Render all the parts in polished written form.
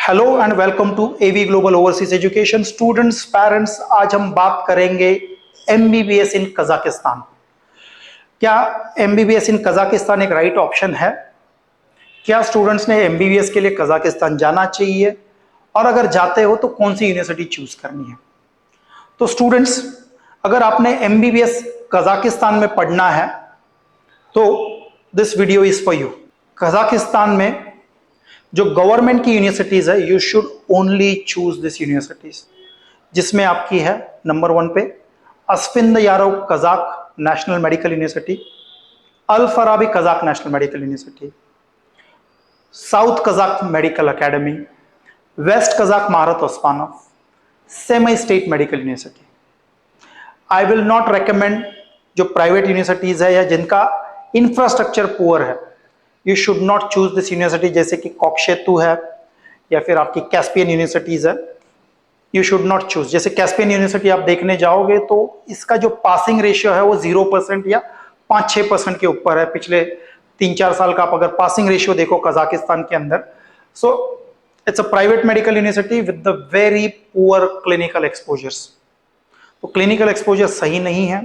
Hello and welcome to AV global overseas education. Students, parents, आज हम बात करेंगे एमबीबीएस इन कजाकिस्तान। क्या एमबीबीएस इन कजाकिस्तान एक राइट ऑप्शन है? क्या स्टूडेंट्स ने एमबीबीएस के लिए कजाकिस्तान जाना चाहिए, और अगर जाते हो तो कौन सी यूनिवर्सिटी चूज करनी है? तो स्टूडेंट्स, अगर आपने एमबीबीएस कजाकिस्तान में पढ़ना है तो this video is for you. Kazakhstan में जो गवर्नमेंट की यूनिवर्सिटीज है, you should only choose this universities, जिसमें आपकी है नंबर 1 पे Asfendiyarov Kazakh national medical university, al Farabi Kazakh national medical university, south Kazakh medical academy, west Kazakh Marat Ospanov, Semey state medical university. I will not recommend जो private universities है या जिनका infrastructure poor है, you should not choose this university, जैसे कि कोक्शेतु है या फिर आपकी कैस्पियन यूनिवर्सिटीज है। You should not choose. जैसे कैस्पियन यूनिवर्सिटी आप देखने जाओगे तो इसका जो पासिंग रेशियो है वो 0% या 5-6% के ऊपर है। पिछले 3-4 साल का आप अगर पासिंग रेशियो देखो कजाकिस्तान के अंदर, so it's a private medical university with the very poor clinical exposures. तो क्लिनिकल एक्सपोजर सही नहीं है।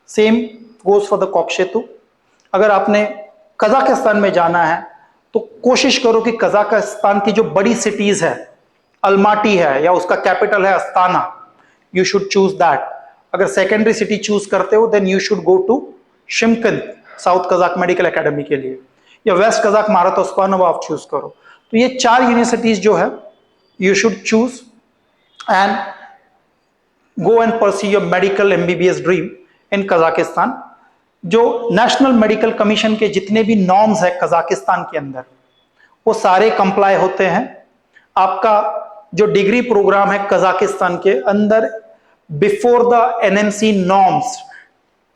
Same goes for the Kokshetau. अगर आपने कजाकिस्तान में जाना है तो कोशिश करो कि कजाकिस्तान की जो बड़ी सिटीज है, अलमाटी है या उसका कैपिटल है Astana, you should choose that. अगर सेकेंडरी सिटी चूज करते हो then you should go to Shymkent south Kazakh medical academy के लिए, या वेस्ट कजाक महारत ओस्मानव आप चूज करो। तो ये 4 यूनिवर्सिटीज जो है you should choose and go and pursue your medical MBBS dream in Kazakhstan. जो नेशनल मेडिकल कमीशन के जितने भी नॉर्म्स है कजाकिस्तान के अंदर, वो सारे कंप्लाई होते हैं। आपका जो डिग्री प्रोग्राम है कजाकिस्तान के अंदर, बिफोर द एनएमसी नॉर्म्स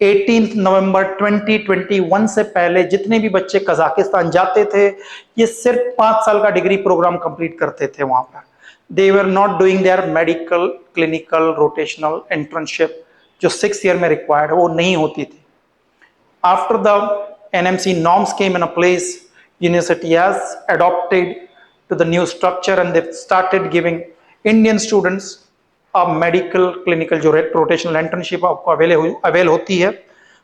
18 नवंबर 2021 से पहले जितने भी बच्चे कजाकिस्तान जाते थे, ये सिर्फ 5 साल का डिग्री प्रोग्राम कंप्लीट करते थे। वहां पर they were not doing their medical, clinical, rotational, internship जो 6 ईयर में रिक्वायर्ड है, वो नहीं होती थी। After the NMC norms came in a place, university has adopted to the new structure and they've started giving Indian students a medical, clinical जो rotational internship आपको avail होती है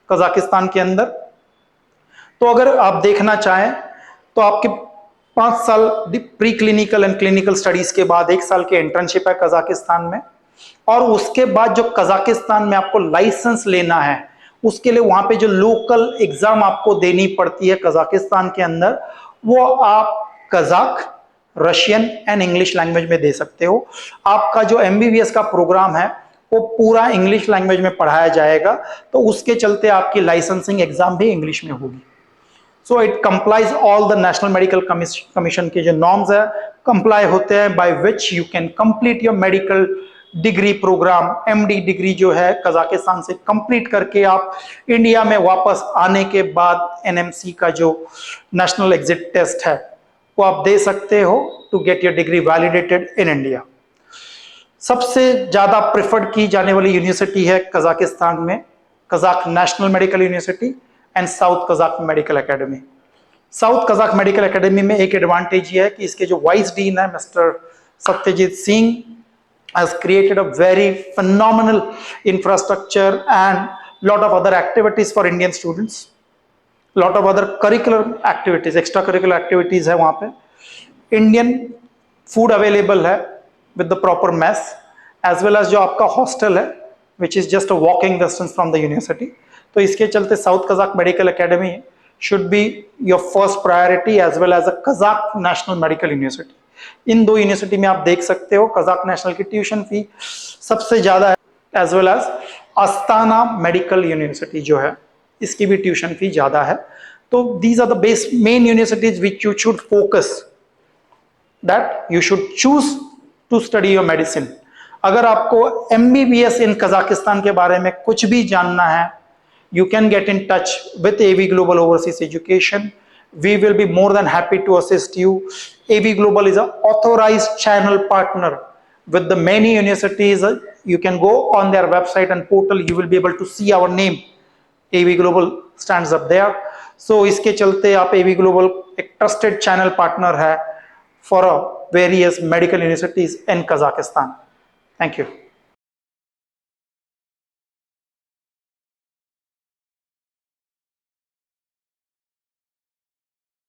कजाकिस्तान के अंदर। तो अगर आप देखना चाहें तो आपके 5 साल pre clinical and clinical studies के बाद 1 साल की इंटर्नशिप है कजाकिस्तान में, और उसके बाद जो कजाकिस्तान में आपको लाइसेंस लेना है उसके लिए वहां पे जो लोकल एग्जाम आपको देनी पड़ती है कजाकिस्तान के अंदर, वो आप Kazakh, Russian and English language में दे सकते हो। आपका जो एमबीबीएस का प्रोग्राम है वो पूरा इंग्लिश लैंग्वेज में पढ़ाया जाएगा, तो उसके चलते आपकी लाइसेंसिंग एग्जाम भी इंग्लिश में होगी। So it complies all the national medical commission के जो नॉर्म्स है कंप्लाई होते हैं, by which you can complete your medical degree programme. MD degree जो है कजाकिस्तान से कंप्लीट करके आप इंडिया में वापस आने के बाद एनएमसी का जो नेशनल एग्जिट टेस्ट है वो आप दे सकते हो to get your degree validated in India. सबसे ज्यादा प्रेफर्ड की जाने वाली यूनिवर्सिटी है कजाकिस्तान में Kazakh national medical university and south Kazakh medical academy. South Kazakh medical academy में एक एडवांटेज ये है कि इसके जो वाइस डीन है mister Satyajit Singh has created a very phenomenal infrastructure and lot of other activities for Indian students, lot of other curricular activities, extracurricular activities है वहाँ पे। Indian food available है with the proper mess, as well as जो आपका hostel है which is just a walking distance from the university। तो इसके चलते south Kazakh medical academy should be your first priority as well as a Kazakh National Medical University। इन 2 university में आप देख सकते हो कजाक नेशनल की ट्यूशन फी सबसे ज्यादा है, as well as Astana medical university जो है इसकी भी ट्यूशन फी ज्यादा है। तो these are the best main universities which you should focus, that you should choose to study your medicine. अगर आपको एमबीबीएस इन कजाकिस्तान के बारे में कुछ भी जानना है, you can get in touch with AV Global Overseas Education. We will be more than happy to assist you. AV Global is an authorized channel partner with the many universities. You can go on their website and portal, you will be able to see our name. AV Global stands up there. So इसके चलते आप AV Global एक trusted channel partner है for various medical universities in Kazakhstan. Thank you.